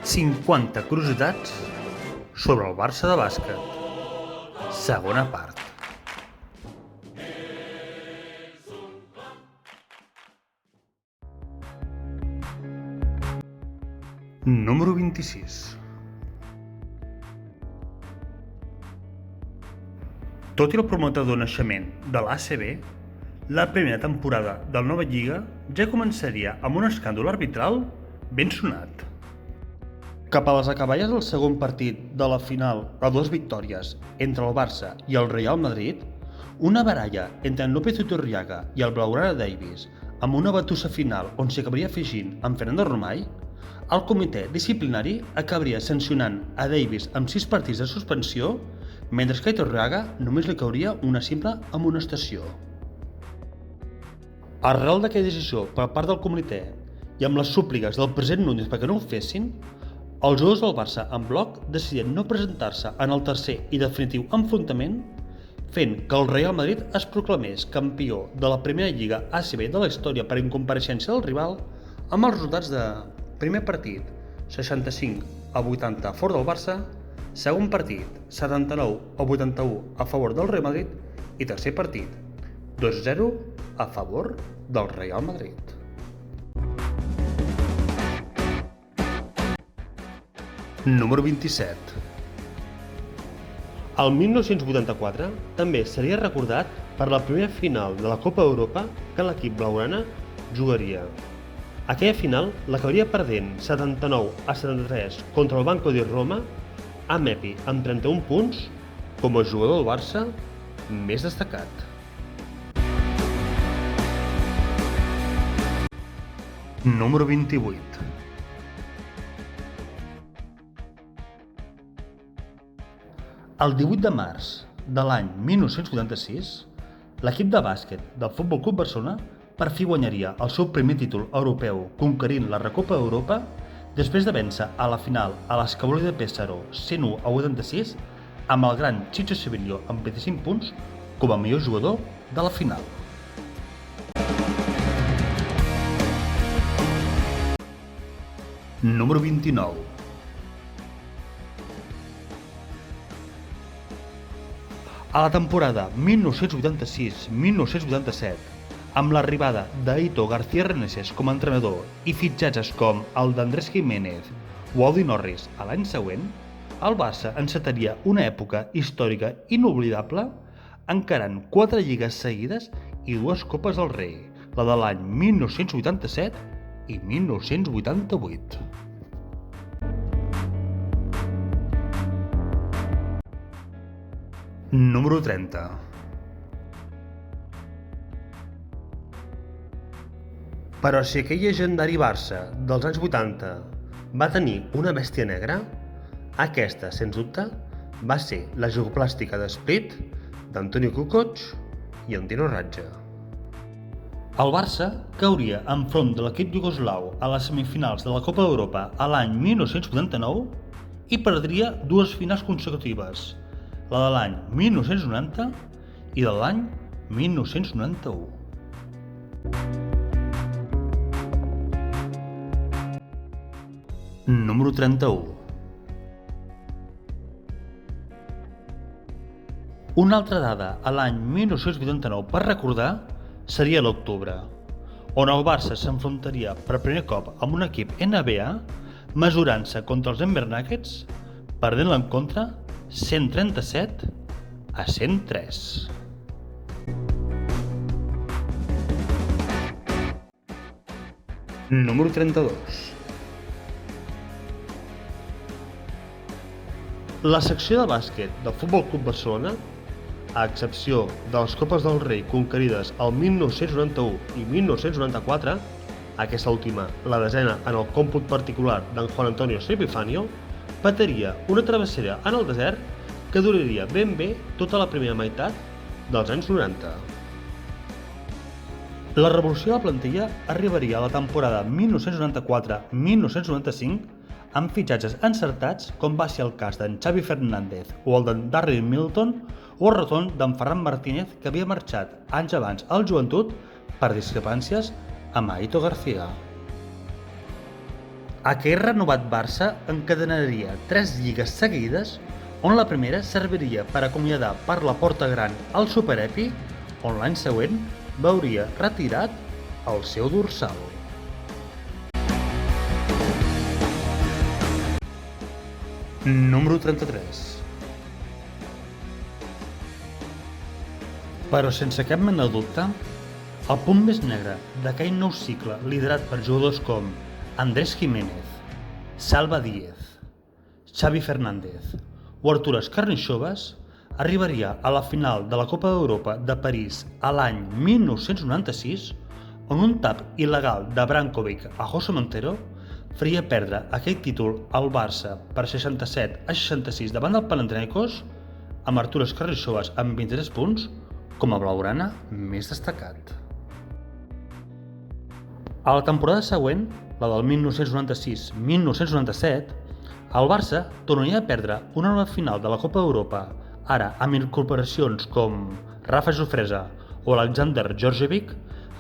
50 curiositats sobre el Barça de bàsquet. Segona part. Número 26. Tot i el prometedor naixement de l'ACB, la primera temporada de la nova lliga ja començaria amb un escàndol arbitral ben sonat. Cap a les acaballes del segon partit de la final a 2 victòries entre el Barça i el Real Madrid, una baralla entre en López Iturriaga i el Blaugrana Davis amb una batussa final on s'acabaria afegint en Fernando Romay, el comitè disciplinari acabaria sancionant a Davis amb 6 partits de suspensió, mentre que a Iturriaga només li cauria una simple amonestació. Arrel d'aquella decisió per part del comitè i amb les súpliques del president Núñez perquè no ho fessin, els jugadors del Barça en bloc decidien no presentar-se en el tercer i definitiu enfrontament, fent que el Real Madrid es proclamés campió de la primera lliga ACB de la història per incompareixença del rival amb els resultats de primer partit 65-80 a favor del Barça, segon partit 79-81 a favor del Real Madrid i tercer partit 2-0 a favor del Real Madrid. Número 27. El 1984 també seria recordat per la primera final de la Copa Europa que l'equip blaugrana jugaria. Aquella final l'acabaria perdent 79-73 contra el Banco di Roma, amb Epi amb 31 punts com a jugador del Barça més destacat. Número 28. El 18 de març de l'any 1986, l'equip de bàsquet del Futbol Club Barcelona per fi guanyaria el seu primer títol europeu conquerint la Recopa Europa després de vèncer a la final a l'Escabló de Pésaro 101-86 amb el gran Chicho Sevillo amb 25 punts com a millor jugador de la final. Número 29. A la temporada 1986-1987, amb l'arribada d'Aito García Reneses com a entrenador i fitxatges com el d'Andrés Jiménez o Audi Norris a l'any següent, el Barça encetaria una època històrica inoblidable encarant 4 lligues seguides i 2 Copes del Rei, la de l'any 1987 i 1988. Número 30. Però si aquell llegendari Barça dels anys 80 va tenir una bèstia negra, aquesta, sens dubte, va ser la jugoplàstica de Split, d'Antonio Kukoc i en Tino Radja. El Barça cauria enfront de l'equip iugoslau a les semifinals de la Copa d'Europa a l'any 1989 i perdria 2 finals consecutives, la de l'any 1990 i de l'any 1991. Número 31. Una altra dada a l'any 1989 per recordar seria l'octubre, on el Barça s'enfrontaria per primer cop amb un equip NBA mesurant-se contra els Denver Nuggets, perdent l'encontre 137-103. Número 32. La secció de bàsquet del Futbol Club Barcelona, a excepció de les Copes del Rei conquerides el 1991 i 1994, aquesta última, la desena en el còmput particular d'en Juan Antonio Epifanio, patiria una travessera en el desert que duraria ben bé tota la primera meitat dels anys 90. La revolució de la plantilla arribaria a la temporada 1994-1995 amb fitxatges encertats com va ser el cas d'en Xavi Fernández o el d'en Darryl Milton o el retorn d'en Ferran Martínez que havia marxat anys abans al Joventut per discrepàncies amb Aito García. Aquell renovat Barça encadenaria 3 lligues seguides, on la primera serviria per acomiadar per la porta gran el Superepi, on l'any següent veuria retirat el seu dorsal. Número 33. Però sense cap mena de dubte, el punt més negre d'aquell nou cicle liderat per jugadors com Andrés Jiménez, Salva Díez, Xavi Fernández o Artur Carnichoves arribaria a la final de la Copa d'Europa de París a l'any 1996, on un tap il·legal de Brankovic a José Montero faria perdre aquell títol al Barça per 67-66 davant del Panathinaikos, amb Artur Carnichoves amb 23 punts com a blaugrana més destacat. A la temporada següent, la del 1996-1997, el Barça tornaria a perdre una nova final de la Copa d'Europa, ara amb incorporacions com Rafa Jofresa o Alexander Djordjevic,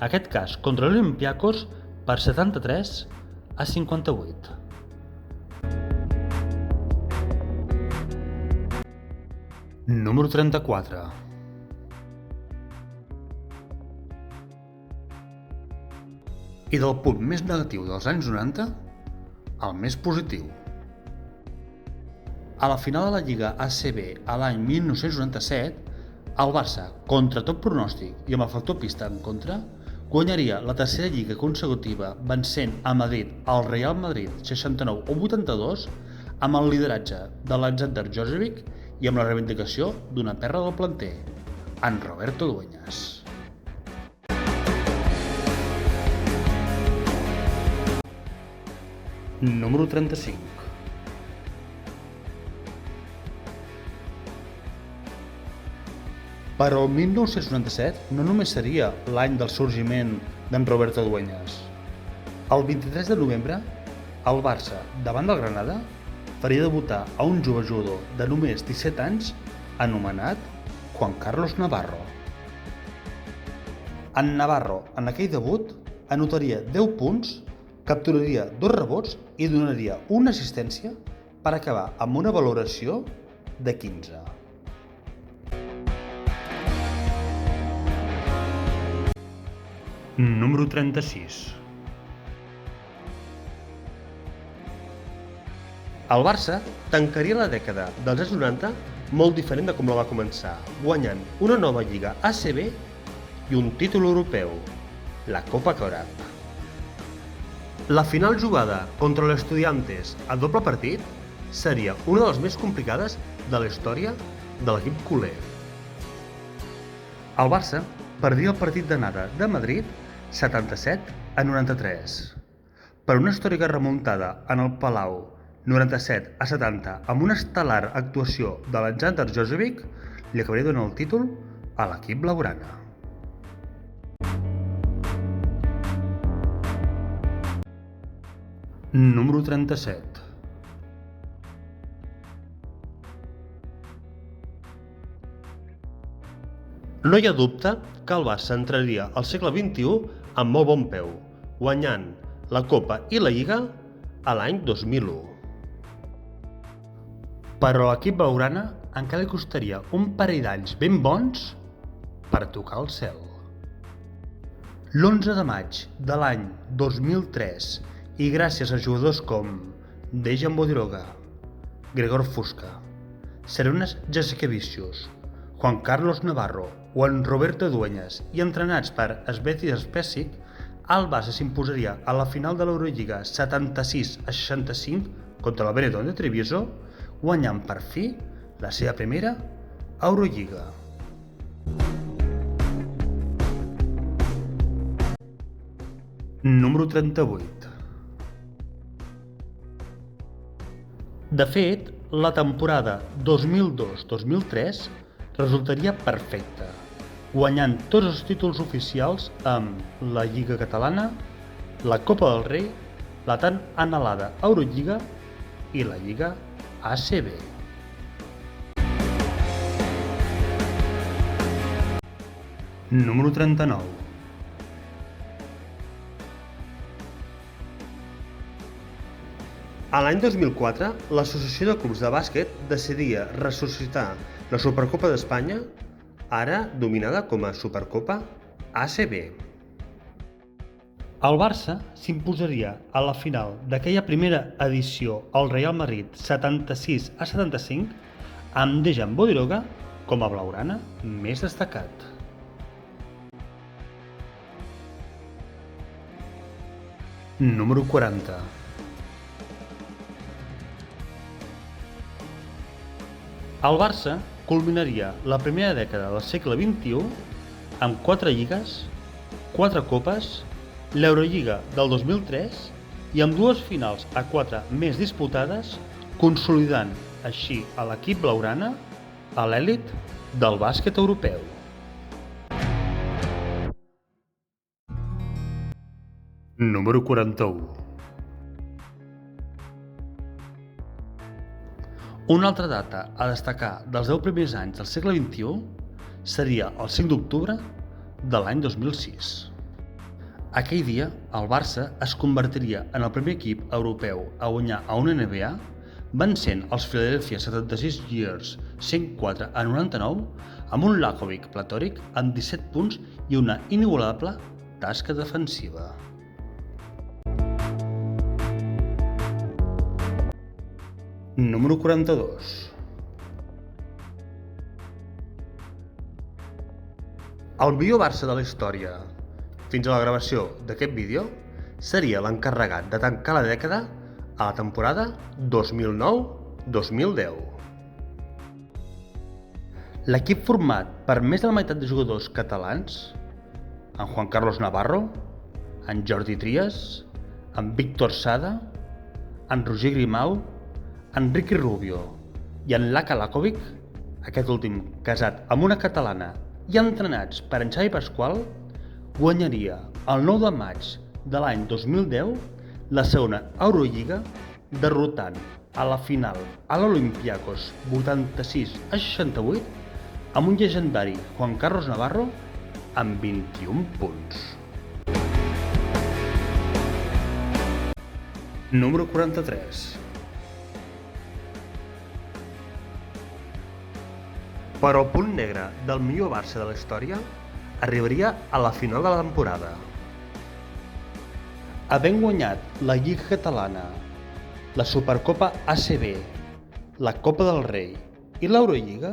aquest cas contra l'Olympiakos per 73-58. Número 34. I del punt més negatiu dels anys 90, el més positiu. A la final de la Lliga ACB a l'any 1997, el Barça, contra tot pronòstic i amb el factor pista en contra, guanyaria la tercera lliga consecutiva vencent a Madrid el Real Madrid 69-82 amb el lideratge d'Alexander Djordjevic i amb la reivindicació d'una perla del planter, en Roberto Dueñas. Número 35. Però el 1997 no només seria l'any del sorgiment d'en Roberto Dueñas. El 23 de novembre, el Barça, davant del Granada, faria debutar a un jove jugador de només 17 anys anomenat Juan Carlos Navarro. En Navarro, en aquell debut, anotaria 10 punts, capturaria 2 rebots i donaria una assistència per acabar amb una valoració de 15. Número 36. El Barça tancaria la dècada dels anys 90 molt diferent de com la va començar, guanyant una nova lliga ACB i un títol europeu, la Copa Korac. La final jugada contra l'Estudiantes a doble partit seria una de les més complicades de la història de l'equip culer. El Barça perdia el partit d'anada de Madrid 77-93. Per una històrica remuntada en el Palau 97-70 amb una estel·lar actuació d'Alexander Djordjevic, li acabaria donant el títol a l'equip blaugrana. Número 37. No hi ha dubte que el Barça entraria al segle XXI amb molt bon peu, guanyant la Copa i la Lliga a l'any 2001. Però a l'equip blaugrana encara li costaria un parell d'anys ben bons per tocar el cel. L'11 de maig de l'any 2003 i gràcies a jugadors com Dejan Bodiroga, Gregor Fuska, Sarunas Jasikevicius, Juan Carlos Navarro o en Roberto Dueñas i entrenats per Svetja Spesic, el Barça s'imposaria a la final de l'Eurolliga 76-65 contra el Benetton de Treviso, guanyant per fi la seva primera Eurolliga. Número 38. De fet, la temporada 2002-2003 resultaria perfecta, guanyant tots els títols oficials amb la Lliga Catalana, la Copa del Rei, la tan anhelada Eurolliga i la Lliga ACB. Número 39. A l'any 2004, l'Associació de Clubs de Bàsquet decidia ressuscitar la Supercopa d'Espanya, ara dominada com a Supercopa ACB. El Barça s'imposaria a la final d'aquella primera edició al Real Madrid 76-75 amb Dejan Bodiroga com a blaugrana més destacat. Número 40. El Barça culminaria la primera dècada del segle XXI amb 4 lligues, 4 copes, l'Eurolliga del 2003 i amb 2 finals a 4 més disputades, consolidant així a l'equip blaugrana a l'èlit del bàsquet europeu. Número 41. Una altra data a destacar dels 10 primers anys del segle XXI seria el 5 d'octubre de l'any 2006. Aquell dia, el Barça es convertiria en el primer equip europeu a guanyar a una NBA, vencent els Philadelphia 76ers 104-99 amb un Lakovic platòric amb 17 punts i una inigualable tasca defensiva. Número 42. El millor Barça de la història, fins a la gravació d'aquest vídeo, seria l'encarregat de tancar la dècada a la temporada 2009-2010. L'equip format per més de la meitat de jugadors catalans, en Juan Carlos Navarro, en Jordi Trias, en Víctor Sada, en Roger Grimau, en Ricky Rubio i en Laka Lakovic, aquest últim casat amb una catalana i entrenats per en Xavi Pasqual, guanyaria el 9 de maig de l'any 2010 la segona Eurolliga, derrotant a la final a l'Olympiakos 86-68 amb un llegendari Juan Carlos Navarro amb 21 punts. Número 43. Però el punt negre del millor Barça de la història arribaria a la final de la temporada. Havent guanyat la Lliga Catalana, la Supercopa ACB, la Copa del Rei i l'Eurolliga,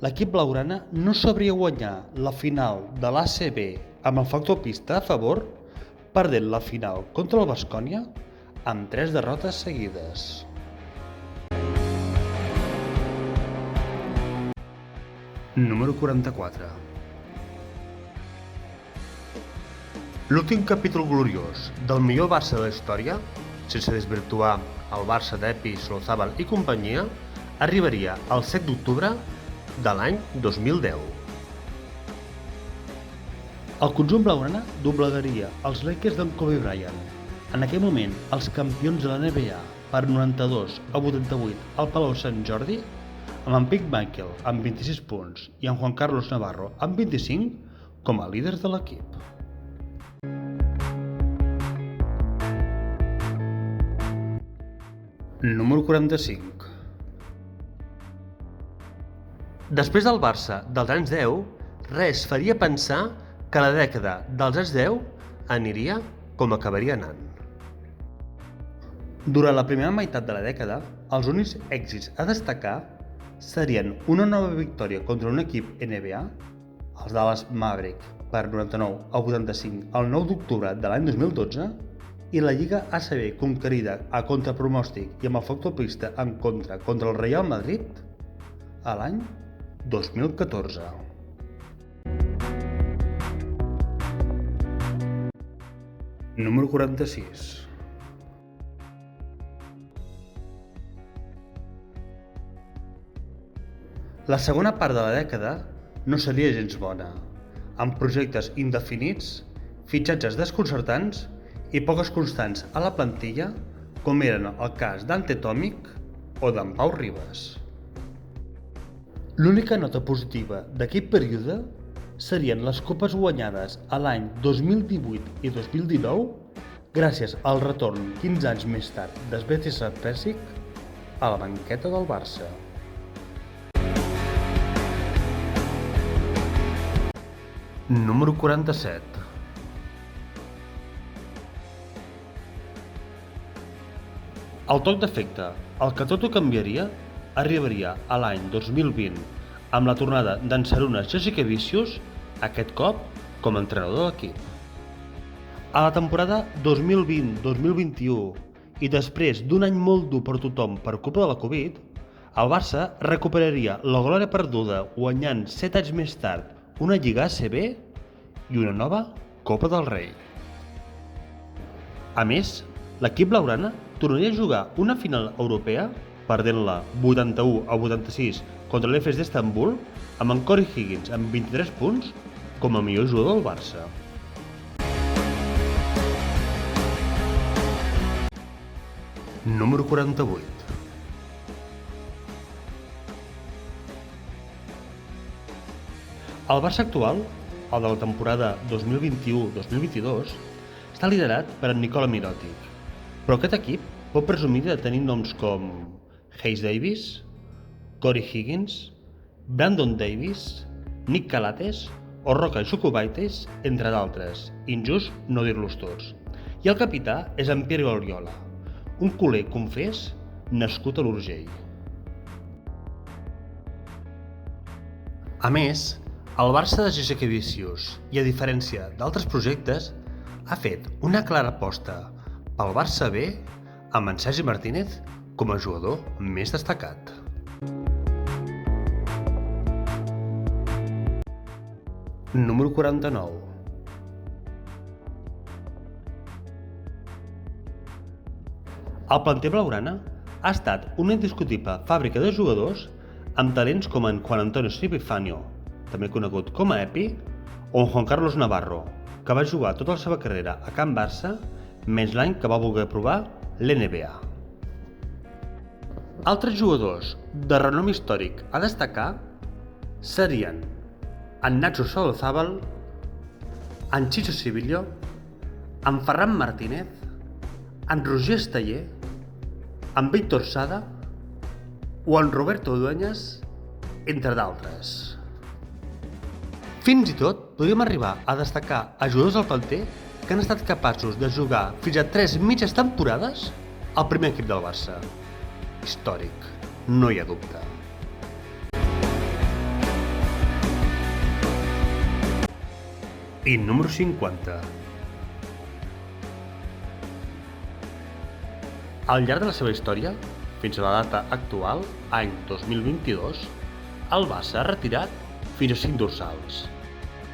l'equip blaugrana no sabria guanyar la final de l'ACB amb el factor pista a favor, perdent la final contra el Baskonia amb 3 derrotes seguides. Número 44. L'últim capítol gloriós del millor Barça de la història, sense desvirtuar el Barça d'Epi, Solozábal i companyia, arribaria el 7 d'octubre de l'any 2010. El conjunt blaugrana doblegaria els Lakers d'en Kobe Bryant, en aquell moment els campions de la NBA per 92-88 al Palau Sant Jordi, amb en Pete Michael amb 26 punts i en Juan Carlos Navarro amb 25 com a líders de l'equip. Número 45. Després del Barça dels anys 10, res faria pensar que la dècada dels anys 10 aniria com acabaria anant. Durant la primera meitat de la dècada, els únics èxits a destacar serien una nova victòria contra un equip NBA, els Dallas Maverick, per 99-85 el 9 d'octubre de l'any 2012, i la Lliga ACB conquerida a contrapronòstic i amb el factor pista en contra el Real Madrid a l'any 2014. Número 46. La segona part de la dècada no seria gens bona, amb projectes indefinits, fitxatges desconcertants i poques constants a la plantilla, com eren el cas d'Ante Tomic o d'en Pau Ribas. L'única nota positiva d'aquell període serien les copes guanyades a l'any 2018 i 2019 gràcies al retorn 15 anys més tard d'Svetoj Pesic a la banqueta del Barça. Número 47. El toc d'efecte, el que tot ho canviaria, arribaria a l'any 2020 amb la tornada d'en Šarūnas Jasikevičius, aquest cop com a entrenador de l'equip. A la temporada 2020-2021 i després d'un any molt dur per tothom per culpa de la Covid, el Barça recuperaria la glòria perduda guanyant 7 anys més tard una Lliga ACB i una nova Copa del Rei. A més, l'equip blaugrana tornaria a jugar una final europea, perdent-la 81-86 contra l'Efes d'Istanbul, amb en Cory Higgins amb 23 punts com a millor jugador del Barça. Número 48. El Barça actual, el de la temporada 2021-2022, està liderat per en Nikola Mirotic, però aquest equip pot presumir de tenir noms com Hayes Davis, Cory Higgins, Brandon Davis, Nick Calates o Roka Jokubaitis, entre d'altres, injust no dir-los tots. I el capità és en Pierre Oriola, un culer confés nascut a l'Urgell. A més, el Barça de Jasikevičius, i a diferència d'altres projectes, ha fet una clara aposta pel Barça B amb en Sergi Martínez com a jugador més destacat. Número 49. El planter blaugrana ha estat una indiscutible fàbrica de jugadors amb talents com en Juan Antonio Epifanio, també conegut com a Epi, o en Juan Carlos Navarro, que va jugar tota la seva carrera a Can Barça, menys l'any que va voler provar l'NBA. Altres jugadors de renom històric a destacar serien en Nacho Solozábal, en Chicho Sibillo, en Ferran Martínez, en Roger Esteller, en Víctor Sada o en Roberto Dueñas, entre d'altres. Fins i tot podríem arribar a destacar a jugadors del planter que han estat capaços de jugar fins a 3 mitges temporades al primer equip del Barça. Històric, no hi ha dubte. I número 50. Al llarg de la seva història, fins a la data actual, any 2022, el Barça ha retirat fins a 5 dorsals.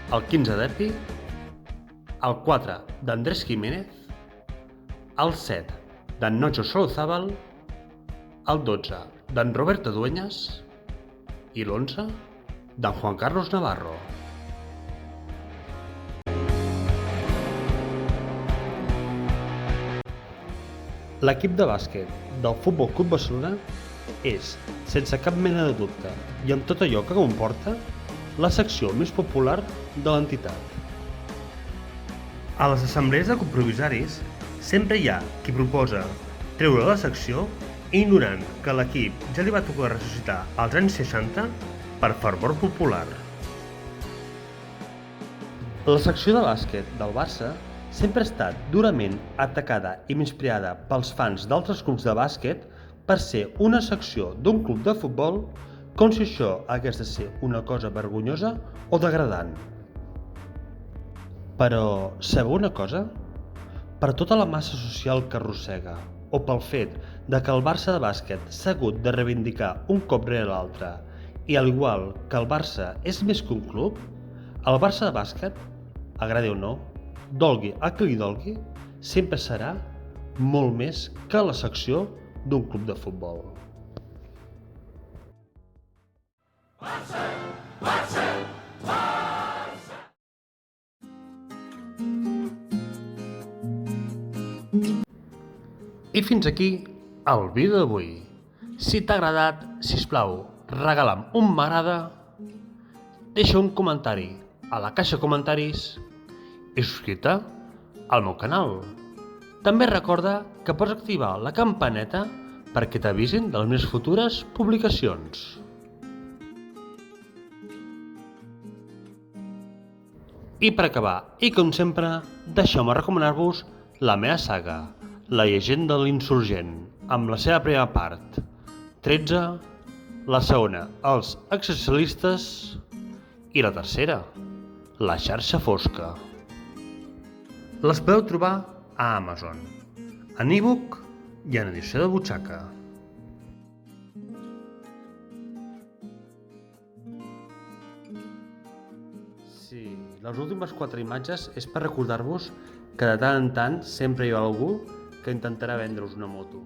El 15 d'Epi, el 4 d'Andrés Jiménez, el 7 d'en Nacho Solozábal, el 12 d'en Roberto Dueñas i l'11 d'en Juan Carlos Navarro. L'equip de bàsquet del Futbol Club Barcelona és, sense cap mena de dubte, i amb tot allò que comporta, la secció més popular de l'entitat. A les assemblees de compromissaris sempre hi ha qui proposa treure la secció ignorant que l'equip ja li va tocar ressuscitar als anys 60 per fervor popular. La secció de bàsquet del Barça sempre ha estat durament atacada i menyspreada pels fans d'altres clubs de bàsquet per ser una secció d'un club de futbol, com si això hagués de ser una cosa vergonyosa o degradant. Però, sabeu una cosa? Per tota la massa social que arrossega, o pel fet de que el Barça de bàsquet s'ha hagut de reivindicar un cop rere l'altre, i al igual que el Barça és més que un club, el Barça de bàsquet, agradi o no, dolgui a qui li dolgui, sempre serà molt més que la secció d'un club de futbol. Barça! Barça! Barça! I fins aquí el vídeo d'avui. Si t'ha agradat, sisplau, regala'm un m'agrada, deixa un comentari a la caixa de comentaris i subscriu-te al meu canal. També recorda que pots activar la campaneta perquè t'avisin de les meves futures publicacions. I per acabar, i com sempre, deixeu-me recomanar-vos la meva saga, La llegenda de l'insurgent, amb la seva primera part, 13, la segona, Els existencialistes, i la tercera, La xarxa fosca. Les podeu trobar a Amazon, en e-book i en edició de butxaca. Sí, les últimes 4 imatges és per recordar-vos que de tant en tant sempre hi ha algú que intentarà vendre-us una moto.